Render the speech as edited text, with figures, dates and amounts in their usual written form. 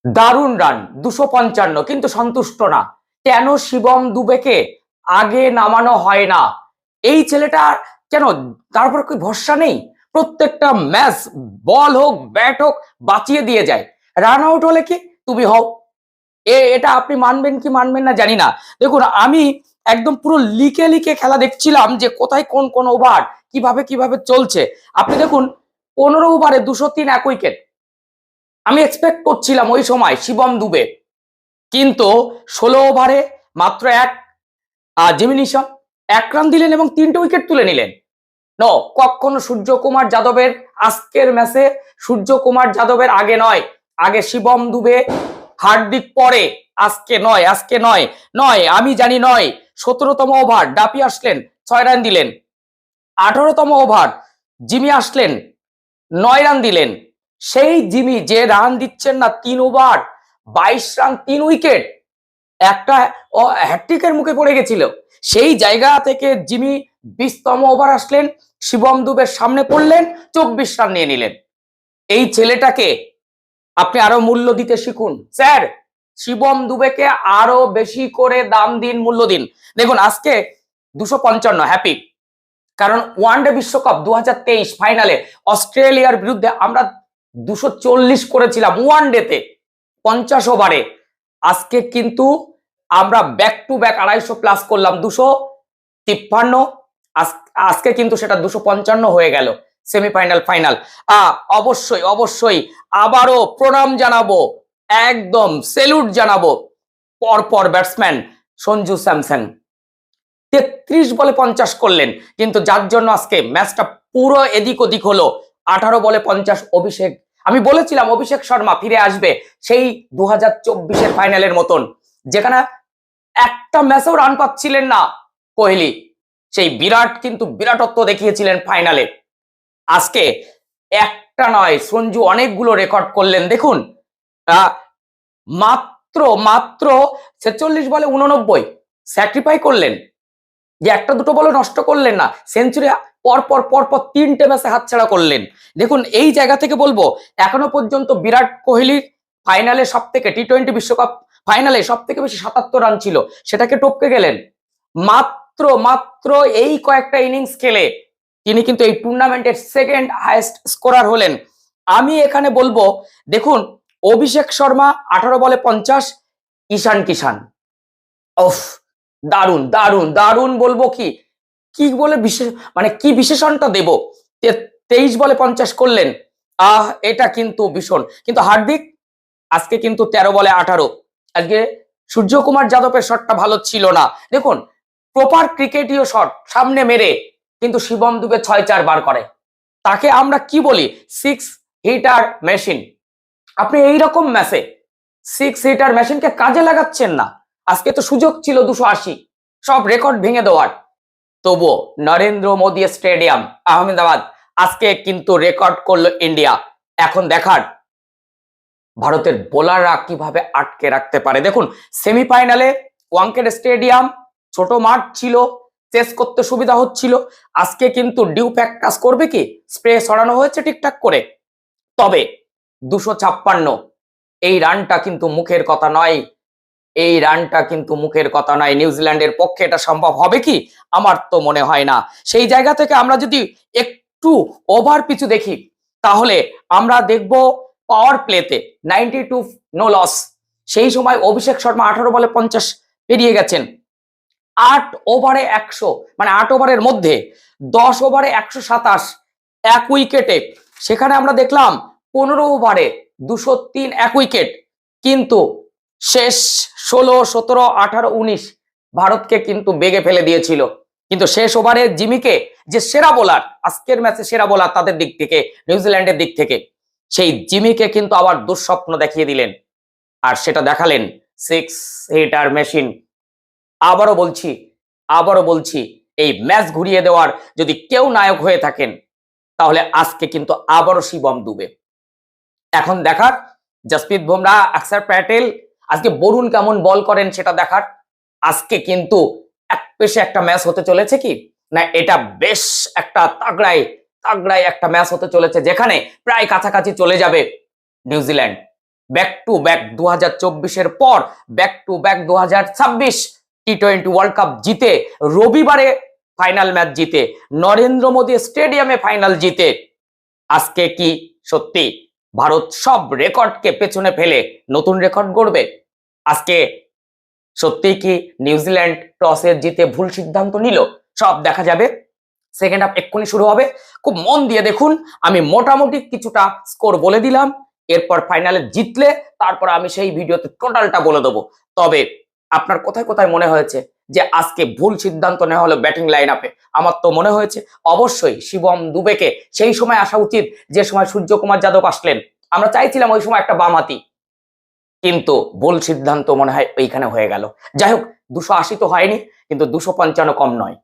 দারুণ রান 255, কিন্তু সন্তুষ্ট না। কেন শিবম দুবেকে আগে নামানো হয় না? এই ছেলেটা কেন, তারপর কি ভরসা নেই? প্রত্যেকটা ম্যাচ বল হোক ব্যাট হোক বাঁচিয়ে দিয়ে যায়। রান আউট হলে কি তুমি হও। এটা আপনি মানবেন কি মানবেন না জানি না। দেখুন, আমি একদম পুরো লিখে লিখে খেলা দেখছিলাম যে কোথায় কোন কোন ওভার কিভাবে কিভাবে চলছে। আপনি দেখুন, 15 ওভারে 203 এক উইকেট। আমি এক্সপেক্ট করছিলাম ওই সময় শিবম দুবে, কিন্তু 16 ওভারে মাত্র এক জিমিনিশন 1 রান দিলেন এবং 3টে উইকেট তুলে নিলেন। নো, কখনো সূর্যকুমার যাদবের আজকের ম্যাচে সূর্যকুমার যাদবের আগে নয়, আগে শিবম দুবে, হার্দিক পরে। আজকে নয়, আজকে নয়, নয় আমি জানি নয়। 17তম ওভার ডাপি আসলেন, 6 রান দিলেন। 18তম ওভার জিমি আসলেন, 9 রান দিলেন। সেই জিমি যে রান দিচ্ছেন না 3 ওভার 22 রান 3 উইকেট, একটা হ্যাট্রিকের মুখে পড়ে গেছিল। সেই জায়গা থেকে জিমি 20তম ওভার আসলেন, শিবম দুবের সামনে পড়লেন, 24 রান নিয়ে নিলেন। এই ছেলেটাকে আপনি আরো মূল্য দিতে শিখুন স্যার। শিবম দুবেকে আরো বেশি করে দাম দিন, মূল্য দিন। দেখুন, আজকে 255 হ্যাপি, কারণ ওয়ানডে বিশ্বকাপ 2023 ফাইনালে অস্ট্রেলিয়ার বিরুদ্ধে আমরা 240 করেছিলাম ওয়ানডেতে 50 ওভারে। আজকে কিন্তু আমরা ব্যাক টু ব্যাক 250 প্লাস করলাম, 253। আজকে কিন্তু সেটা 255 হয়ে গেল সেমিফাইনাল ফাইনাল। অবশ্যই অবশ্যই আবারও প্রণাম জানাবো, একদম সেলুট জানাবো পরপর ব্যাটসম্যান সঞ্জু স্যামসন। 33 বলে 50 করলেন, কিন্তু যার জন্য আজকে ম্যাচটা পুরো এদিক ওদিক হলো। 18 বলে 50 অভিষেক। আমি বলেছিলাম অভিষেক শর্মা ফিরে আসবে সেই 2024-এর ফাইনালের মতন, যেখানে একটা ম্যাচেও রান পাচ্ছিলেন না কোহলি। সেই বিরাট কিন্তু বিরাটত্ব দেখিয়েছিলেন ফাইনালে। আজকে একটা নয়, সঞ্জু অনেকগুলো রেকর্ড করলেন। দেখুন, মাত্র মাত্র 46 বলে 89 স্যাক্রিফাই করলেন, যে একটা দুটো বলে নষ্ট করলেন না, সেঞ্চুরি পরপর পরপর 3টে ম্যাচে হাতছাড়া করলেন। দেখুন, এই জায়গা থেকে বলবো এখনো পর্যন্ত বিরাট কোহলির ফাইনালে সব থেকে টি-20 বিশ্বকাপ ফাইনালে সব থেকে বেশি 77 রান ছিল, সেটাকে টপকে গেলেন। মাত্র মাত্র এই কয়েকটা ইনিংস খেলে তিনি কিন্তু এই টুর্নামেন্টের সেকেন্ড হাইয়েস্ট স্কোরার হলেন। আমি এখানে বলবো, দেখুন, অভিষেক শর্মা 18 বলে 50, ঈশান কিষান ওফ, দারুণ দারুণ দারুণ বলবো কি কি বলে বিশেষ, মানে কি বিশেষণটা দেব। 23 বলে 50 করলেন, এটা কিন্তু ভীষণ। কিন্তু হার্দিক আজকে কিন্তু 13 বলে 18। আজকে সূর্যকুমার যাদবের শটটা ভালো ছিল না। দেখুন, প্রপার ক্রিকেটীয় শট সামনে মেরে কিন্তু শিবম দুবে 6-4 বার করে। তাকে আমরা কি বলি? 6 হিটার মেশিন। আপনি এইরকম ম্যাচে 6 হিটার মেশিনকে কাজে লাগাচ্ছেন না। আজকে তো সুযোগ ছিল 280, সব রেকর্ড ভেঙে দেওয়ার। তবুও নরেন্দ্র মোদী স্টেডিয়াম আহমেদাবাদ আজকে কিন্তু রেকর্ড করলো ইন্ডিয়া। এখন দেখার ভারতের বোলাররা কিভাবে আটকে রাখতে পারে। দেখুন, সেমিফাইনালে ওয়াংখেড়ে স্টেডিয়াম, ছোট মাঠ ছিল, চেস করতে সুবিধা হচ্ছিল। আজকে কিন্তু ডিউ প্যাক কাজ করবে কি? স্প্রে সরানো হয়েছে ঠিকঠাক করে, তবে 256 এই রানটা কিন্তু মুখের কথা নয়। এই রানটা কিন্তু মুখের কথা নয়। নিউজিল্যান্ডের পক্ষে এটা সম্ভব হবে কি? আমার তো মনে হয় না। সেই জায়গা থেকে আমরা যদি একটু ওভার পিছু দেখি, তাহলে আমরা দেখব পাওয়ার প্লেতে 92 নো লস। সেই সময় অভিষেক শর্মা 18 বলে 50 পেরিয়ে গেছেন। 8 ওভারে 100, মানে 8 ওভারের মধ্যে 10 ওভারে 127, এক উইকেটে। সেখানে আমরা দেখলাম 15 ওভারে 203 এক উইকেট, কিন্তু শেষ 16, 17, 18, 19 ভারতকে কিন্তু বেগে ফেলে দিয়েছিল। কিন্তু শেষ ওভারে জিমিকে, যে সেরা বোলার আজকের ম্যাচে সেরা বোলার তাদের দিক থেকে, নিউজিল্যান্ডের দিক থেকে, সেই জিমিকে কিন্তু আবার দুঃস্বপ্ন দেখিয়ে দিলেন। আর সেটা দেখালেন 6 হিটার মেশিন। আবারও বলছি, আবারও বলছি, এই ম্যাচ ঘুরিয়ে দেওয়ার যদি কেউ নায়ক হয়ে থাকেন, তাহলে আজকে কিন্তু আবারও শিবম দুবে। এখন দেখার জসপ্রীত বুমরা, অক্ষর প্যাটেল, আজকে বরুণ কেমন বল করেন সেটা দেখার। আজকে কিন্তু এক পেশে একটা ম্যাচ হতে চলেছে কি না, এটা বেশ একটা তাগড়াই তাগড়াই একটা ম্যাচ হতে চলেছে, যেখানে প্রায় কাছাকাছি চলে যাবে নিউজিল্যান্ড। ব্যাক টু ব্যাক 2024-এর পর ব্যাক টু ব্যাক 2026 টি-20 ওয়ার্ল্ড কাপ জিতে, রবিবারে ফাইনাল ম্যাচ জিতে, নরেন্দ্র মোদী স্টেডিয়ামে ফাইনাল জিতে, আজকে কি সত্যি ভারত সব রেকর্ডকে পেছনে ফেলে নতুন রেকর্ড গড়বে? আজকে সত্যি কি নিউজিল্যান্ড টসে জিতে ভুল সিদ্ধান্ত নিল? সব দেখা যাবে। সেকেন্ড হাফ এক্ষুনি শুরু হবে, খুব মন দিয়ে দেখুন। আমি মোটামুটি কিছুটা স্কোর বলে দিলাম, এরপর ফাইনালে জিতলে তারপর আমি সেই ভিডিওতে টোটালটা বলে দেবো। তবে আপনার কোথায় কোথায় মনে হয়েছে যে আজকে ভুল সিদ্ধান্ত নেওয়া হলো ব্যাটিং লাইন আপে? আমার তো মনে হয়েছে অবশ্যই শিবম দুবেকে সেই সময় আসা উচিত যে সময় সূর্যকুমার যাদব আসলেন। আমরা চাইছিলাম ওই সময় একটা বামহাতি, কিন্তু ভুল সিদ্ধান্ত মনে হয় ওইখানে হয়ে গেল। যাই হোক, 280 তো হয়নি, কিন্তু 255 কম নয়।